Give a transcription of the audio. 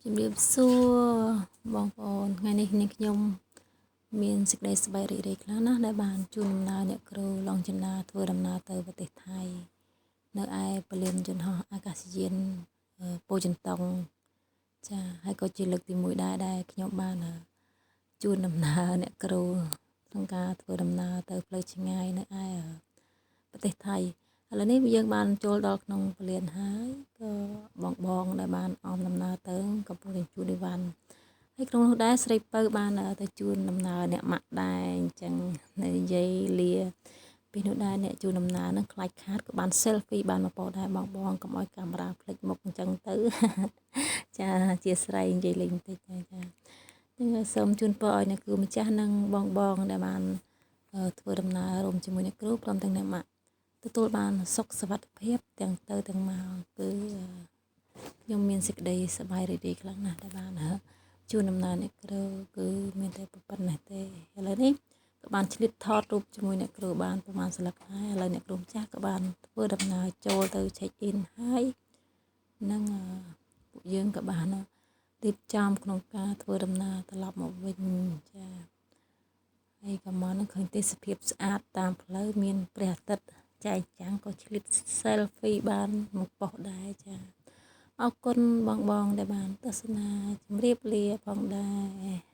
ជំរាបសួរបងប្អូនថ្ងៃនេះនាងខ្ញុំមានសេចក្តីសប្បាយរីករាយខ្លាំងណាស់ដែលបានជួនដំណើរអ្នកគ្រូឡងចិនដាធ្វើដំណើរទៅប្រទេសថៃនៅឯពលានយន្តហោះអាកាសយានប៉ូចិនតុងចាហើយក៏ជាលើកទី1ដែលខ្ញុំបានជួនដំណើរអ្នកគ្រូក្នុងការធ្វើដំណើរទៅផ្លូវឆ្ងាយនៅឯប្រទេសថៃឥឡូវនេះយើងបានចូលដល់ក្នុងពលានហើយក៏បងដែលបានអមដំណើរទៅកំពុងតែជួនអីវ៉ាន់ហើយក្នុងនោះដែរស្រីពៅបានទៅជួនដំណើរអ្នកម៉ាក់ដែរអញ្ចឹងនិយាយលាពីនោះដែរអ្នកជួនដំណើរនឹងខ្លាចខាតក៏បាន selfie បានមកពោដែរបងកុំឲ្យកាមេរ៉ាភ្លេចមុខអញ្ចឹងទៅចាជាស្រីនិយាយលេងបន្តិចចាខ្ញុំសូមជូនពរឲ្យអ្នកគ្រូម្ចាស់និងបងដែលបានធ្វើដំណើររួមជាមួយអ្នកគ្រូព្រមទាំងអ្នកម៉ាក់ទទួលបានសុខសុវត្ថិភាពទាំងទៅទាំងមកគឺខ្ញុំមានសេចក្តីសប្បាយរីករាយខ្លាំងណាស់ដែលបានជួនដំណើរអ្នកគ្រូគឺមានតែប៉ុណ្ណេះទេឥឡូវនេះក៏បានឆ្លៀតថតរូបជាមួយអ្នកគ្រូបានប្រហែលស្លឹកហើយឥឡូវអ្នកគ្រូម្ចាស់ក៏បានធ្វើដំណើរចូលទៅ check in ហើយនឹងពួកយើងក៏បានរៀបចំក្នុងការធ្វើដំណើរត្រឡប់មកវិញចាហើយក៏មកនឹងឃើញទេសភាពស្អាតតាមផ្លូវមានព្រះអាទិត្យចែកចាំងក៏ឆ្លៀត selfie បានមកប៉ុស្តិ៍ដែរចាអរគុណបងដែលបានទស្សនាជម្រាបលាផងដែរ